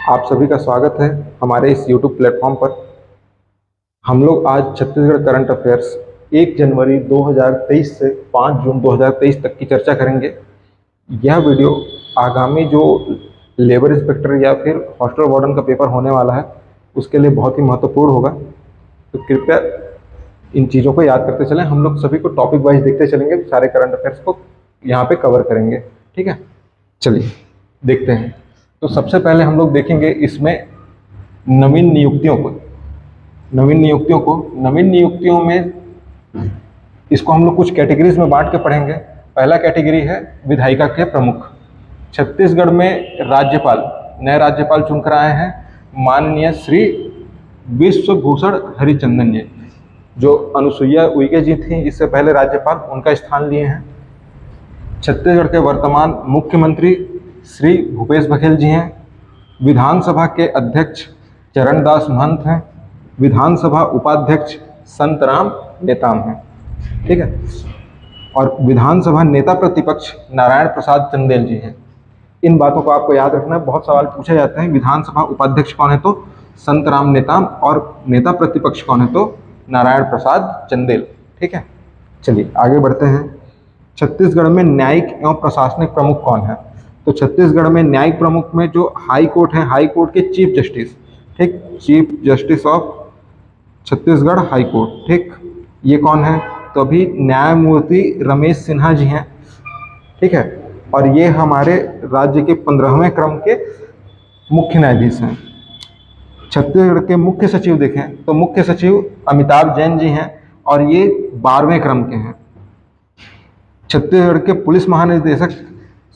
आप सभी का स्वागत है हमारे इस YouTube प्लेटफॉर्म पर। हम लोग आज छत्तीसगढ़ करंट अफेयर्स 1 जनवरी 2023 से 5 जून 2023 तक की चर्चा करेंगे। यह वीडियो आगामी जो लेबर इंस्पेक्टर या फिर हॉस्टल वार्डन का पेपर होने वाला है उसके लिए बहुत ही महत्वपूर्ण होगा, तो कृपया इन चीज़ों को याद करते चलें। हम लोग सभी को टॉपिक वाइज देखते चलेंगे, सारे करंट अफेयर्स को यहाँ पे कवर करेंगे। ठीक है, चलिए देखते हैं। तो सबसे पहले हम लोग देखेंगे इसमें नवीन नियुक्तियों में इसको हम लोग कुछ कैटेगरीज में बांट के पढ़ेंगे। पहला कैटेगरी है विधायिका के प्रमुख। छत्तीसगढ़ में नए राज्यपाल चुनकर आए हैं माननीय श्री विश्वभूषण हरिचंदन जी, जो अनुसुईया उइके जी थी इससे पहले राज्यपाल, उनका स्थान लिए हैं। छत्तीसगढ़ के वर्तमान मुख्यमंत्री श्री भूपेश बघेल जी हैं। विधानसभा के अध्यक्ष चरणदास महंत हैं। विधानसभा उपाध्यक्ष संतराम नेताम हैं। ठीक है, और विधानसभा नेता प्रतिपक्ष नारायण प्रसाद चंदेल जी हैं। इन बातों को आपको याद रखना है, बहुत सवाल पूछे जाते हैं। विधानसभा उपाध्यक्ष कौन है तो संतराम नेताम, और नेता प्रतिपक्ष कौन है तो नारायण प्रसाद चंदेल। ठीक है, चलिए आगे बढ़ते हैं। छत्तीसगढ़ में न्यायिक एवं प्रशासनिक प्रमुख कौन है? तो छत्तीसगढ़ में न्यायिक प्रमुख में जो हाई कोर्ट है, हाई कोर्ट के चीफ जस्टिस, ठीक, chief justice of Chhattisgarh high court, ठीक, ये कौन है? तो अभी न्यायमूर्ति रमेश सिन्हा जी हैं। ठीक है, और ये हमारे राज्य के 15वें क्रम के मुख्य न्यायाधीश हैं। छत्तीसगढ़ के मुख्य सचिव देखें तो मुख्य सचिव अमिताभ जैन जी हैं, और ये 12वें क्रम के हैं। छत्तीसगढ़ के पुलिस महानिदेशक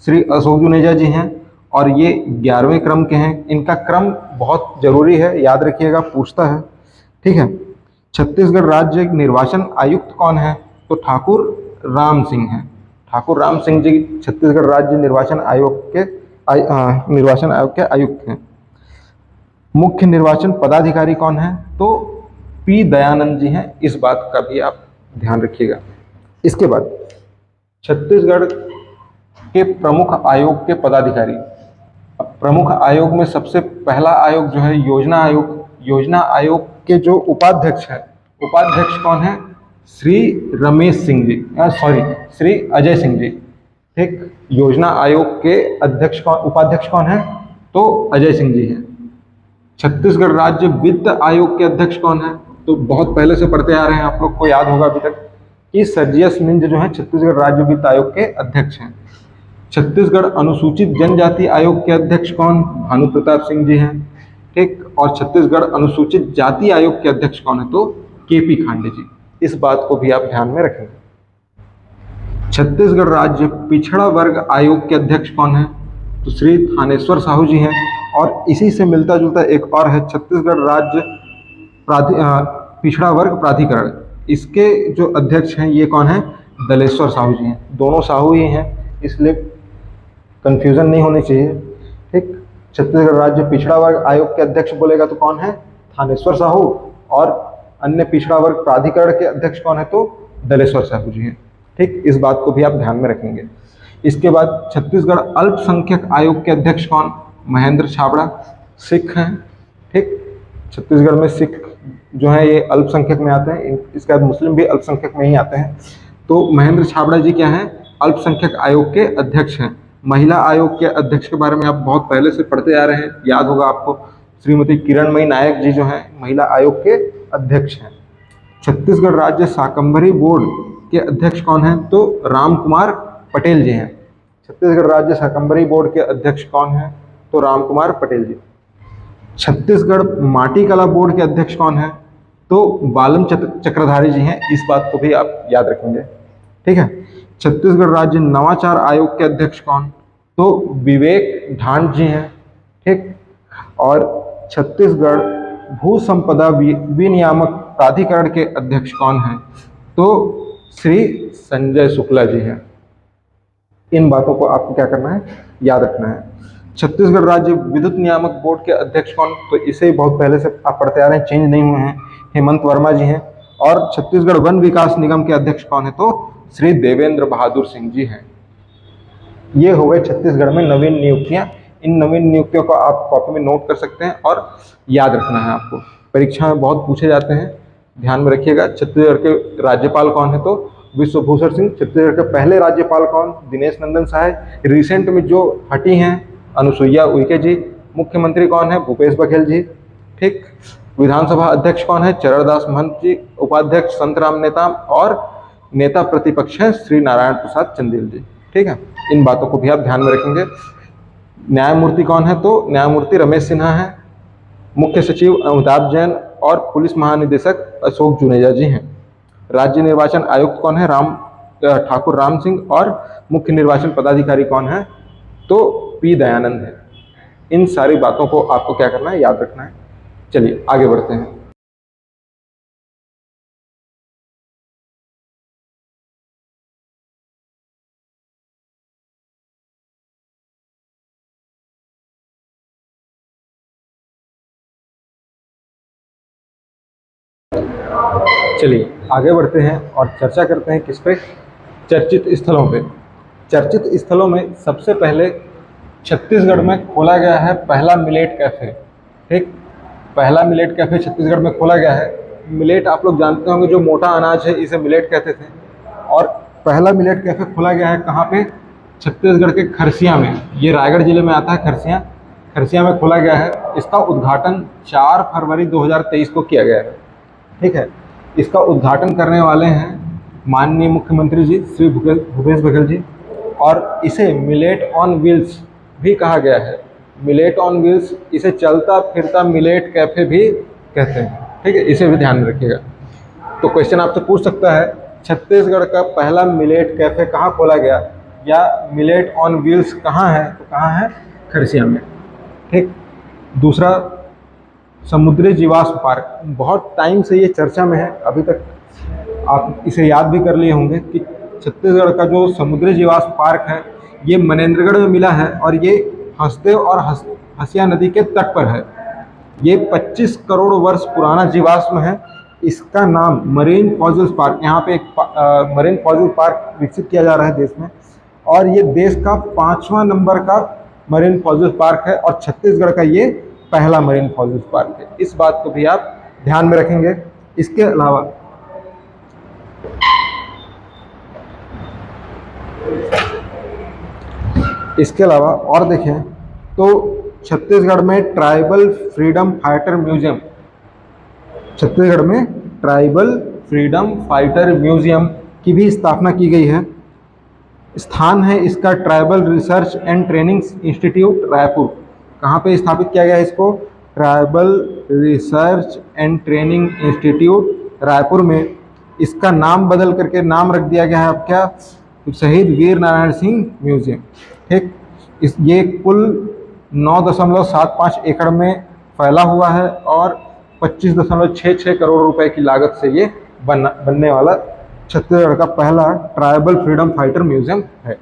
श्री अशोक जुनेजा जी हैं, और ये 11वें क्रम के हैं। इनका क्रम बहुत जरूरी है, याद रखिएगा, पूछता है। ठीक है, छत्तीसगढ़ राज्य निर्वाचन आयुक्त कौन है? तो ठाकुर राम सिंह हैं। ठाकुर राम सिंह जी छत्तीसगढ़ राज्य निर्वाचन आयोग के आयुक्त हैं। मुख्य निर्वाचन पदाधिकारी कौन है? तो पी दयानंद जी हैं। इस बात का भी आप ध्यान रखिएगा। इसके बाद छत्तीसगढ़ के प्रमुख आयोग के पदाधिकारी। प्रमुख आयोग में सबसे पहला आयोग जो है योजना आयोग। योजना आयोग के जो उपाध्यक्ष हैं, उपाध्यक्ष कौन है? श्री रमेश सिंह जी, श्री अजय सिंह जी। ठीक, योजना आयोग के उपाध्यक्ष कौन है? तो अजय सिंह जी हैं। छत्तीसगढ़ राज्य वित्त आयोग के अध्यक्ष कौन है? तो बहुत पहले से पढ़ते आ रहे हैं, आप लोग को याद होगा अभी तक कि सर्जियस मिंज जो है छत्तीसगढ़ राज्य वित्त आयोग के अध्यक्ष हैं। छत्तीसगढ़ अनुसूचित जनजाति आयोग के अध्यक्ष कौन? भानु प्रताप सिंह जी हैं। ठीक, और छत्तीसगढ़ अनुसूचित जाति आयोग के अध्यक्ष कौन है? तो केपी खांडे जी। इस बात को भी आप ध्यान में रखेंगे। छत्तीसगढ़ राज्य पिछड़ा वर्ग आयोग के अध्यक्ष कौन है? तो श्री थानेश्वर साहू जी हैं। और इसी से मिलता जुलता एक और है, छत्तीसगढ़ राज्य पिछड़ा वर्ग प्राधिकरण, इसके जो अध्यक्ष हैं ये कौन है? दलेश्वर साहू जी हैं। दोनों साहू ही हैं, इसलिए कंफ्यूजन नहीं होनी चाहिए। ठीक, छत्तीसगढ़ राज्य पिछड़ा वर्ग आयोग के अध्यक्ष बोलेगा तो कौन है? थानेश्वर साहू, और अन्य पिछड़ा वर्ग प्राधिकरण के अध्यक्ष कौन है? तो दलेश्वर साहू जी हैं। ठीक, इस बात को भी आप ध्यान में रखेंगे। इसके बाद छत्तीसगढ़ अल्पसंख्यक आयोग के अध्यक्ष कौन? महेंद्र छाबड़ा, सिख हैं। ठीक, छत्तीसगढ़ में सिख जो है ये अल्पसंख्यक में आते हैं। इसके बाद मुस्लिम भी अल्पसंख्यक में ही आते हैं। तो महेंद्र छाबड़ा जी क्या हैं? अल्पसंख्यक आयोग के अध्यक्ष हैं। महिला आयोग के अध्यक्ष के बारे में आप बहुत पहले से पढ़ते आ रहे हैं, याद होगा आपको, श्रीमती किरणमयी नायक जी जो हैं महिला आयोग के अध्यक्ष हैं। छत्तीसगढ़ राज्य शाकंभरी बोर्ड के अध्यक्ष कौन हैं? तो राम कुमार पटेल जी हैं। छत्तीसगढ़ राज्य शाकंभरी बोर्ड के अध्यक्ष कौन हैं? तो राम कुमार पटेल जी। छत्तीसगढ़ माटी कला बोर्ड के अध्यक्ष कौन है? तो बालम चक्रधारी जी हैं। इस बात को भी आप याद रखेंगे। ठीक है, छत्तीसगढ़ राज्य नवाचार आयोग के अध्यक्ष कौन? तो विवेक ढांड जी हैं। ठीक, और छत्तीसगढ़ भू संपदा विनियामक प्राधिकरण के अध्यक्ष कौन हैं? तो श्री संजय शुक्ला जी हैं। इन बातों को आपको क्या करना है? याद रखना है। छत्तीसगढ़ राज्य विद्युत नियामक बोर्ड के अध्यक्ष कौन? तो इसे बहुत पहले से आप पढ़ते आ रहे हैं, चेंज नहीं हुए हैं, हेमंत वर्मा जी हैं। और छत्तीसगढ़ वन विकास निगम के अध्यक्ष कौन है? तो श्री देवेंद्र बहादुर सिंह जी हैं। ये हो गए छत्तीसगढ़ में नवीन नियुक्तियां इन नवीन नियुक्तियों को आप कॉपी में नोट कर सकते हैं और याद रखना है आपको, परीक्षा में बहुत पूछे जाते हैं, ध्यान में रखिएगा। छत्तीसगढ़ के राज्यपाल कौन है, तो विश्वभूषण सिंह। छत्तीसगढ़ के पहले राज्यपाल कौन, दिनेश नंदन सहाय। रिसेंट में जो हटी हैं, अनुसुईया उइके जी। मुख्यमंत्री कौन है, भूपेश बघेल जी। ठीक, विधानसभा अध्यक्ष कौन है, चरणदास महंत जी। उपाध्यक्ष संतराम नेताम, और नेता प्रतिपक्ष है श्री नारायण प्रसाद चंदेल जी। ठीक है, इन बातों को भी आप ध्यान में रखेंगे। न्यायमूर्ति कौन है, तो न्यायमूर्ति रमेश सिन्हा है। मुख्य सचिव अमिताभ जैन और पुलिस महानिदेशक अशोक जुनेजा जी हैं। राज्य निर्वाचन आयुक्त कौन है, ठाकुर राम सिंह। और मुख्य निर्वाचन पदाधिकारी कौन है, तो पी दयानंद है। इन सारी बातों को आपको क्या करना है, याद रखना है। चलिए आगे बढ़ते हैं। चलिए आगे बढ़ते हैं और चर्चा करते हैं किस पे, चर्चित स्थलों पे। चर्चित स्थलों में सबसे पहले छत्तीसगढ़ में खोला गया है पहला मिलेट कैफ़े। ठीक, पहला मिलेट कैफ़े छत्तीसगढ़ में खोला गया है। मिलेट आप लोग जानते होंगे, जो मोटा अनाज है इसे मिलेट कहते थे। और पहला मिलेट कैफ़े खोला गया है कहाँ पे, छत्तीसगढ़ के खरसिया में। ये रायगढ़ जिले में आता है खरसिया, खरसिया में खोला गया है। इसका उद्घाटन 4 फरवरी 2023 को किया गया है। ठीक है, इसका उद्घाटन करने वाले हैं माननीय मुख्यमंत्री जी श्री भूपेश बघेल जी। और इसे मिलेट ऑन व्हील्स भी कहा गया है। मिलेट ऑन व्हील्स, इसे चलता फिरता मिलेट कैफ़े भी कहते हैं। ठीक है, इसे भी ध्यान में रखिएगा। तो क्वेश्चन आपसे पूछ सकता है, छत्तीसगढ़ का पहला मिलेट कैफ़े कहाँ खोला गया, या मिलेट ऑन व्हील्स कहाँ है, तो कहाँ है, खरसिया में। ठीक, दूसरा समुद्री जीवाश्म पार्क, बहुत टाइम से ये चर्चा में है, अभी तक आप इसे याद भी कर लिए होंगे कि छत्तीसगढ़ का जो समुद्री जीवाश्म पार्क है ये मनेंद्रगढ़ में मिला है, और ये हसदेव और हसिया नदी के तट पर है। ये 25 करोड़ वर्ष पुराना जीवाश्म है। इसका नाम मरीन फॉसिल्स पार्क, यहाँ पे एक मरीन फॉसिल पार्क विकसित किया जा रहा है देश में, और ये देश का 5वां नंबर का मरीन फॉसिल पार्क है, और छत्तीसगढ़ का ये पहला मरीन फॉसिल पार्क है। इस बात को भी आप ध्यान में रखेंगे। इसके अलावा और देखें तो छत्तीसगढ़ में tribal freedom fighter museum, Chhattisgarh में ट्राइबल फ्रीडम फाइटर म्यूजियम की भी स्थापना की गई है। स्थान है इसका tribal research and training institute Raipur. कहाँ पे स्थापित किया गया है इसको, tribal research and training institute Raipur में। इसका नाम बदल करके नाम रख दिया गया है अब क्या, शहीद वीर नारायण सिंह म्यूजियम। ठीक, ये कुल 9.75 एकड़ में फैला हुआ है, और 25.66 करोड़ रुपए की लागत से ये बनने वाला छत्तीसगढ़ का पहला ट्राइबल फ्रीडम फाइटर म्यूजियम है।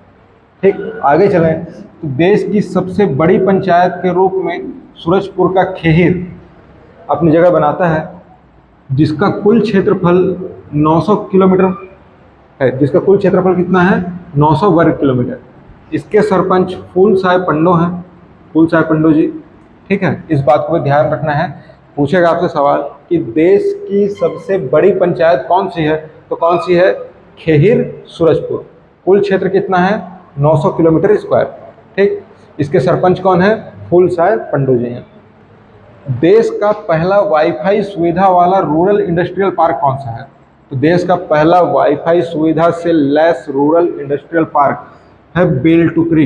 ठीक, आगे चलें तो देश की सबसे बड़ी पंचायत के रूप में सूरजपुर का खेहिर अपनी जगह बनाता है, जिसका कुल क्षेत्रफल 900 किलोमीटर है। जिसका कुल क्षेत्रफल कितना है, 900 वर्ग किलोमीटर। इसके सरपंच फूल साय पंडो हैं, फूल साय पंडो जी। ठीक है, इस बात को भी ध्यान रखना है। पूछेगा आपसे सवाल कि देश की सबसे बड़ी पंचायत कौन सी है, तो कौन सी है, खेहिर सूरजपुर। कुल क्षेत्र कितना है, 900 किलोमीटर स्क्वायर। ठीक, इसके सरपंच कौन है, फूल साय पंडो जी हैं। देश का पहला वाईफाई सुविधा वाला रूरल इंडस्ट्रियल पार्क कौन सा है, तो देश का पहला वाईफाई सुविधा से लैस रूरल इंडस्ट्रियल पार्क है Beltukri.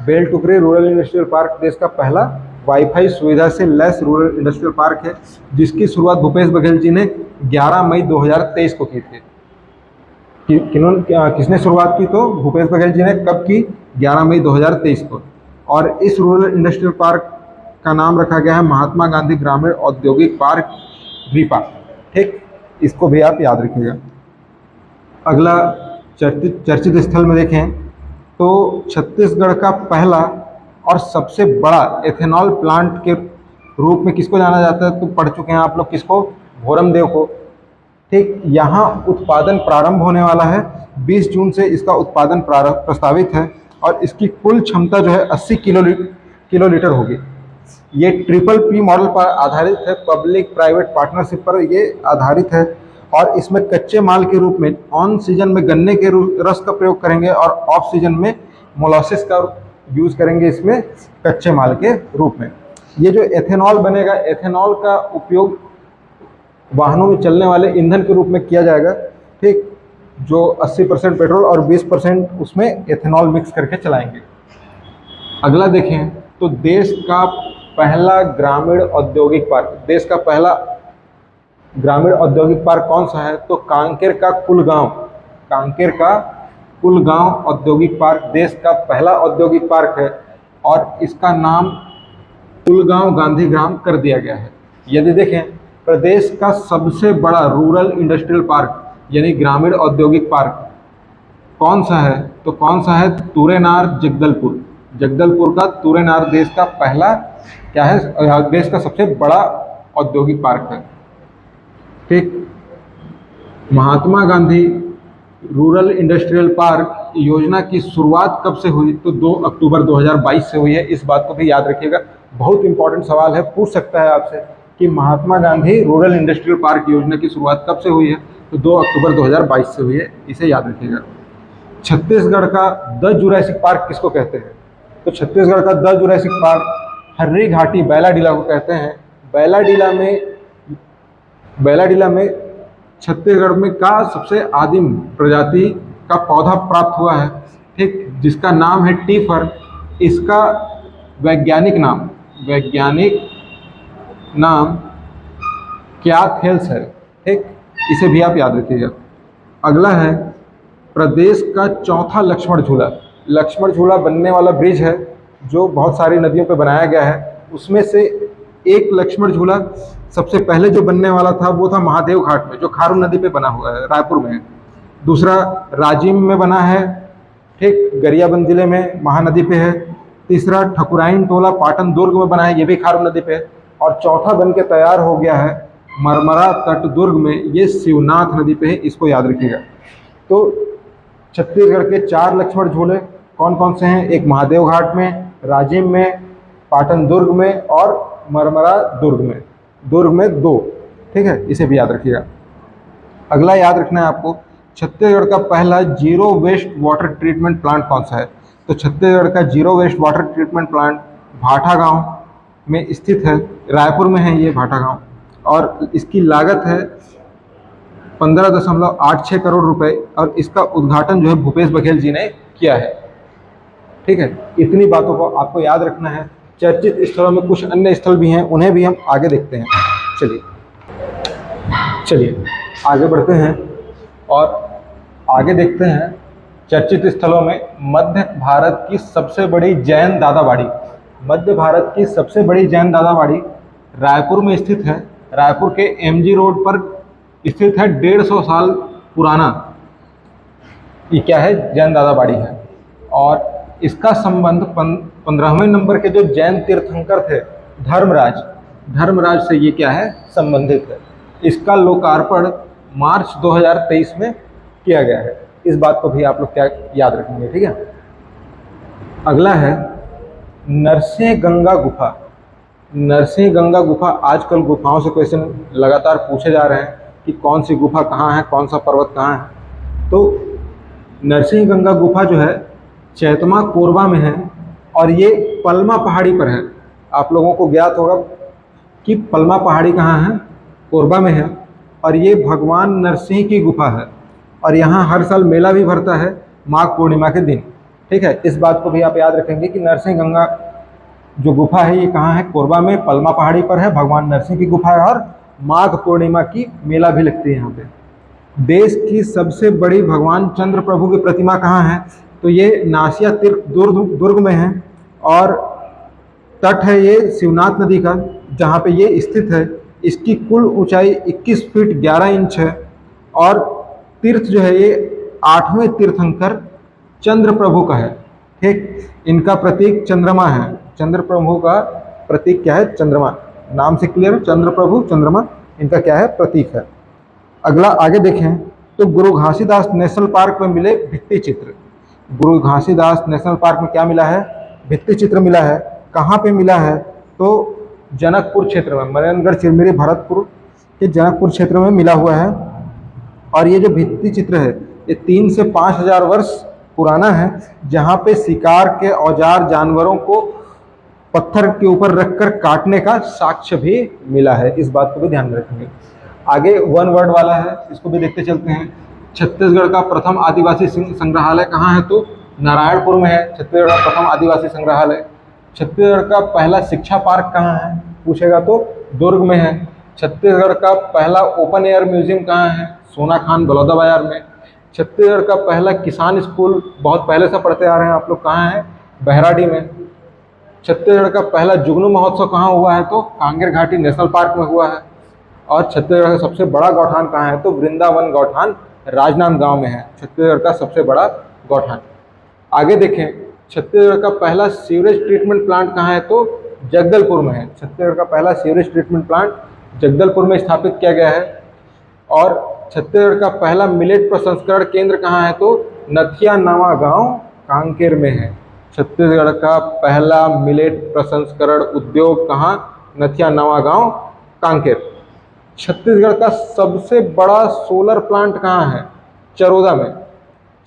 Beltukri rural industrial park देश का पहला वाईफाई सुविधा से लैस रूरल इंडस्ट्रियल पार्क है, जिसकी शुरुआत भूपेश बघेल जी ने 11 मई 2023 को की थी। किसने शुरुआत की, तो भूपेश बघेल जी ने कब की, 11 मई 2023 को। और इस रूरल इंडस्ट्रियल पार्क का नाम रखा गया है महात्मा गांधी ग्रामीण औद्योगिक पार्क रीपा। ठीक, इसको भी आप याद रखिएगा। अगला चर्चित स्थल में देखें तो छत्तीसगढ़ का पहला और सबसे बड़ा एथेनॉल प्लांट के रूप में किसको जाना जाता है, तो पढ़ चुके हैं आप लोग, किसको, भोरमदेव को। ठीक, यहाँ उत्पादन प्रारंभ होने वाला है, 20 जून से इसका उत्पादन प्रस्तावित है, और इसकी कुल क्षमता जो है 80 किलोलीटर होगी। ये ट्रिपल पी मॉडल पर आधारित है, पब्लिक प्राइवेट पार्टनरशिप पर ये आधारित है। और इसमें कच्चे माल के रूप में ऑन सीजन में गन्ने के रस का प्रयोग करेंगे और ऑफ सीजन में मोलासिस का यूज़ करेंगे इसमें कच्चे माल के रूप में। ये जो एथेनॉल बनेगा, एथेनॉल का उपयोग वाहनों में चलने वाले ईंधन के रूप में किया जाएगा, ठीक, जो 80% पेट्रोल और 20% उसमें एथेनॉल मिक्स करके चलाएंगे। अगला देखें तो देश का पहला ग्रामीण औद्योगिक पार्क, देश का पहला ग्रामीण औद्योगिक पार्क कौन सा है? तो कांकेर का कुलगांव, कांकेर का कुलगांव औद्योगिक पार्क देश का पहला औद्योगिक पार्क है और इसका नाम कुलगांव गांधीग्राम कर दिया गया है। यदि देखें प्रदेश का सबसे बड़ा रूरल इंडस्ट्रियल पार्क यानी ग्रामीण औद्योगिक पार्क कौन सा है? तो कौन सा है? तुरेनार जगदलपुर, जगदलपुर का तुरेनार देश का पहला क्या है, देश का सबसे बड़ा औद्योगिक पार्क है। ठीक, Mahatma Gandhi rural industrial park योजना की शुरुआत कब से हुई? तो 2 अक्टूबर 2022 से हुई है। इस बात को भी याद रखिएगा, बहुत इंपॉर्टेंट सवाल है, पूछ सकता है आपसे कि Mahatma Gandhi rural industrial park योजना की शुरुआत कब से हुई है? तो 2 अक्टूबर 2022 से हुई है, इसे याद रखिएगा। छत्तीसगढ़ का द जुरासिक पार्क किसको कहते हैं? तो छत्तीसगढ़ का द जुरासिक पार्क हर्री घाटी बैलाडीला को कहते हैं। बैलाडीला में छत्तीसगढ़ में का सबसे आदिम प्रजाति का पौधा प्राप्त हुआ है, ठीक, जिसका नाम है टीफर। इसका वैज्ञानिक नाम क्याथेल्स है, ठीक, इसे भी आप याद रखिएगा। अगला है प्रदेश का चौथा लक्ष्मण झूला। लक्ष्मण झूला बनने वाला ब्रिज है जो बहुत सारी नदियों पर बनाया गया है, उसमें से एक लक्ष्मण झूला सबसे पहले जो बनने वाला था वो था महादेव घाट में, जो खारून नदी पे बना हुआ है, रायपुर में है। दूसरा राजिम में बना है, ठीक, गरियाबंद जिले में महानदी पे है। तीसरा ठकुराइन टोला पाटन दुर्ग में बना है, ये भी खारून नदी पे है। और चौथा बन के तैयार हो गया है मरमरा तट दुर्ग में, ये शिवनाथ नदी पे है, इसको याद रखिएगा। तो छत्तीसगढ़ के 4 लक्ष्मण झूले कौन कौन से हैं? एक महादेव घाट में, राजिम में, पाटन दुर्ग में और मरमरा दुर्ग में 2, ठीक है, इसे भी याद रखिएगा। अगला याद रखना है आपको, छत्तीसगढ़ का पहला zero waste water treatment plant कौन सा है? तो छत्तीसगढ़ का zero waste water treatment plant Bhatagaon में स्थित है, रायपुर में है ये भाटा गांव, और इसकी लागत है 15.86 करोड़ रुपए और इसका उद्घाटन जो है भूपेश बघेल जी ने किया है, ठीक है। इतनी बातों को आपको याद रखना है। चर्चित स्थलों में कुछ अन्य स्थल भी हैं, उन्हें भी हम आगे देखते हैं। चलिए आगे बढ़ते हैं और आगे देखते हैं चर्चित स्थलों में मध्य भारत की सबसे बड़ी जैन दादाबाड़ी। मध्य भारत की सबसे बड़ी जैन दादाबाड़ी रायपुर में स्थित है, रायपुर के एमजी रोड पर स्थित है, 150 साल पुराना ये क्या है, जैन दादाबाड़ी है। और इसका संबंध 15वें नंबर के जो जैन तीर्थंकर थे धर्मराज से ये क्या है, संबंधित है। इसका लोकार्पण मार्च 2023 में किया गया है। इस बात को भी आप लोग क्या याद रखेंगे, ठीक है। अगला है नरसिंह गंगा गुफा। नरसिंह गंगा गुफा, आजकल गुफाओं से क्वेश्चन लगातार पूछे जा रहे हैं कि कौन सी गुफा कहाँ है, कौन सा पर्वत कहाँ है। तो नरसिंह गंगा गुफा जो है चैतमा कोरबा में है और ये पलमा पहाड़ी पर है। आप लोगों को ज्ञात होगा कि पलमा पहाड़ी कहाँ है, कोरबा में है। और ये भगवान नरसिंह की गुफा है और यहाँ हर साल मेला भी भरता है माघ पूर्णिमा के दिन, ठीक है। इस बात को भी आप याद रखेंगे कि नरसिंह गंगा जो गुफा है ये कहाँ है, कोरबा में पलमा पहाड़ी पर है, भगवान नरसिंह की गुफा है और माघ पूर्णिमा की मेला भी लगती है यहाँ पे। देश की सबसे बड़ी भगवान चंद्र प्रभु की प्रतिमा कहाँ है, तो ये नासिया तीर्थ दुर्ग में है और तट है ये शिवनाथ नदी का जहाँ पे ये स्थित है। इसकी कुल ऊंचाई 21 फीट 11 इंच है और तीर्थ जो है ये 8वें तीर्थंकर चंद्र प्रभु का है, ठीक। इनका प्रतीक चंद्रमा है, चंद्र प्रभु का प्रतीक क्या है, चंद्रमा। नाम से क्लियर है, चंद्र प्रभु चंद्रमा इनका क्या है, प्रतीक है। अगला आगे देखें तो गुरु घासीदास नेशनल पार्क में मिले भित्ति चित्र। गुरु घासीदास नेशनल पार्क में क्या मिला है, भित्ति चित्र मिला है। कहाँ पे मिला है? तो जनकपुर क्षेत्र में, मनेन्द्रगढ़ चिरमिरी भरतपुर के जनकपुर क्षेत्र में मिला हुआ है। और ये जो भित्ति चित्र है ये 3 से 5,000 वर्ष पुराना है, जहाँ पे शिकार के औजार जानवरों को पत्थर के ऊपर रखकर काटने का साक्ष्य भी मिला है। इस बात को भी ध्यान में रखेंगे। आगे वन वर्ड वाला है, इसको भी देखते चलते हैं। छत्तीसगढ़ का प्रथम आदिवासी संग्रहालय कहाँ है? तो नारायणपुर में है छत्तीसगढ़ का प्रथम आदिवासी संग्रहालय। छत्तीसगढ़ का पहला शिक्षा पार्क कहाँ है पूछेगा तो दुर्ग में है। छत्तीसगढ़ का पहला ओपन एयर म्यूजियम कहाँ है? सोनाखान बलौदाबाजार में। छत्तीसगढ़ का पहला किसान स्कूल, बहुत पहले से पढ़ते आ रहे हैं आप लोग, कहाँ है? बहराडी में। छत्तीसगढ़ का पहला जुगनू महोत्सव कहाँ हुआ है? तो कांगेर घाटी नेशनल पार्क में हुआ है। और छत्तीसगढ़ का सबसे बड़ा गौठान कहाँ है? तो वृंदावन गौठान राजनांदगांव में है, छत्तीसगढ़ का सबसे बड़ा गौठान। आगे देखें, छत्तीसगढ़ का पहला सीवरेज ट्रीटमेंट प्लांट कहाँ है? तो जगदलपुर में है। छत्तीसगढ़ का पहला सीवरेज ट्रीटमेंट प्लांट जगदलपुर में स्थापित किया गया है। और छत्तीसगढ़ का पहला मिलेट प्रसंस्करण केंद्र कहाँ है? तो नथिया नवा गाँव कांकेर में है। छत्तीसगढ़ का पहला मिलेट प्रसंस्करण उद्योग कहाँ? नथिया नवा गाँव कांकेर। छत्तीसगढ़ का सबसे बड़ा सोलर प्लांट कहाँ है? चरोदा में।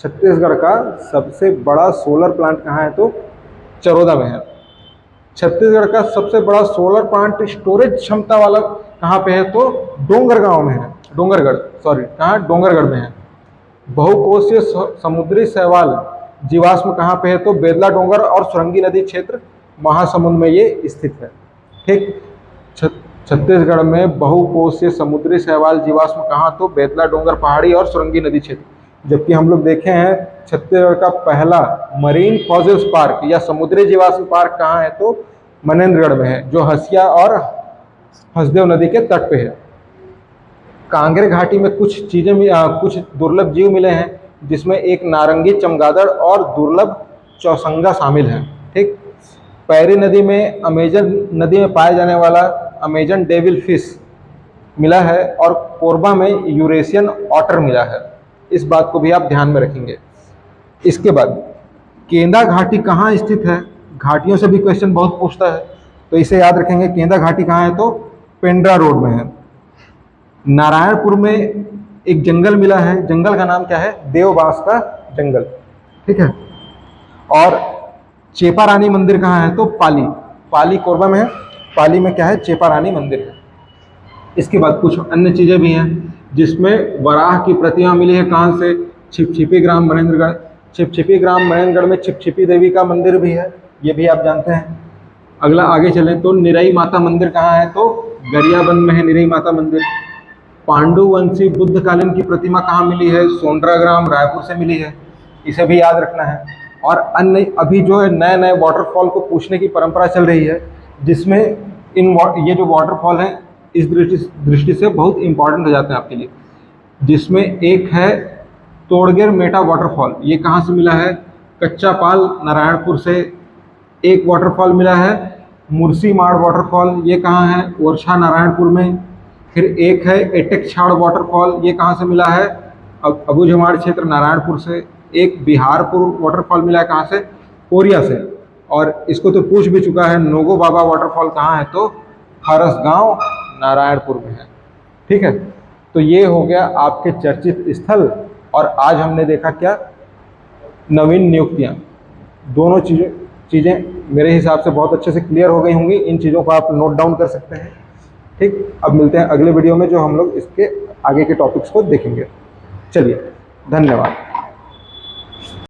छत्तीसगढ़ का सबसे बड़ा सोलर प्लांट कहाँ है? तो चरोदा में है। छत्तीसगढ़ का सबसे बड़ा सोलर प्लांट स्टोरेज क्षमता वाला कहाँ पे है? तो डोंगरगांव में है, कहाँ? डोंगरगढ़ में है। बहुकोशीय समुद्री शैवाल जीवाश्म कहाँ पे है? तो बेतला डोंगर और सुरंगी नदी क्षेत्र महासमुंद में ये स्थित है। ठीक, छत्तीसगढ़ में बहुकोशीय समुद्री शैवाल जीवाश्म कहाँ? तो बेतला डोंगर पहाड़ी और सुरंगी नदी क्षेत्र। जबकि हम लोग देखे हैं छत्तीसगढ़ का पहला मरीन फॉसिल्स पार्क या समुद्री जीवाश्म पार्क कहाँ है? तो मनेन्द्रगढ़ में है, जो हसिया और हसदेव नदी के तट पे है। कांगेर घाटी में कुछ दुर्लभ जीव मिले हैं, जिसमें एक नारंगी चमगादड़ और दुर्लभ चौसंगा शामिल है। ठीक, पैरी नदी में अमेजन नदी में पाए जाने वाला अमेजन डेविल फिश मिला है और कोरबा में यूरेशियन ऑटर मिला है। इस बात को भी आप ध्यान में रखेंगे। इसके बाद केंदा घाटी कहाँ स्थित है? घाटियों से भी क्वेश्चन बहुत पूछता है, तो इसे याद रखेंगे। केंदा घाटी कहाँ है? तो पेंड्रा रोड में है। नारायणपुर में एक जंगल मिला है, जंगल का नाम क्या है? देवबास का जंगल। ठीक है। और चेपा रानी मंदिर कहाँ है? तो पाली कोरबा में है। पाली में क्या है? चेपा रानी मंदिर है। इसके बाद कुछ अन्य चीज़ें भी हैं, जिसमें वराह की प्रतिमा मिली है। कहाँ से? छिपछिपी ग्राम मनेन्द्रगढ़। छिपछिपी ग्राम मनेन्द्रगढ़ में छिपछिपी देवी का मंदिर भी है, ये भी आप जानते हैं। अगला आगे चलें तो निरई माता मंदिर कहाँ है? तो गरियाबंद में है निरई माता मंदिर। पांडुवंशी बुद्धकालीन की प्रतिमा कहाँ मिली है? सोंड्रा ग्राम रायपुर से मिली है, इसे भी याद रखना है। और अन्य अभी जो है नए नए वाटरफॉल को पूछने की परंपरा चल रही है, जिसमें ये जो वाटरफॉल हैं इस दृष्टि से बहुत इंपॉर्टेंट हो जाते हैं आपके लिए। जिसमें एक है तोड़गेर मेटा वाटरफॉल, ये कहाँ से मिला है? कच्चा पाल नारायणपुर से। एक वाटरफॉल मिला है मुर्सी माड़ वाटरफॉल, ये कहाँ है? ओरछा नारायणपुर में। फिर एक है एटेक छाड़ वाटरफॉल, ये कहाँ से मिला है? अबूझमाड़ क्षेत्र नारायणपुर से। एक बिहारपुर वाटरफॉल मिला है, कहाँ से? कोरिया से। और इसको तो पूछ भी चुका है, नोगो बाबा वाटरफॉल कहाँ है? तो फरसगांव नारायणपुर में है। ठीक है, तो ये हो गया आपके चर्चित स्थल। और आज हमने देखा क्या? नवीन नियुक्तियाँ। दोनों चीज़ें मेरे हिसाब से बहुत अच्छे से क्लियर हो गई होंगी। इन चीज़ों को आप नोट डाउन कर सकते हैं। ठीक, अब मिलते हैं अगले वीडियो में, जो हम लोग इसके आगे के टॉपिक्स को देखेंगे। चलिए, धन्यवाद।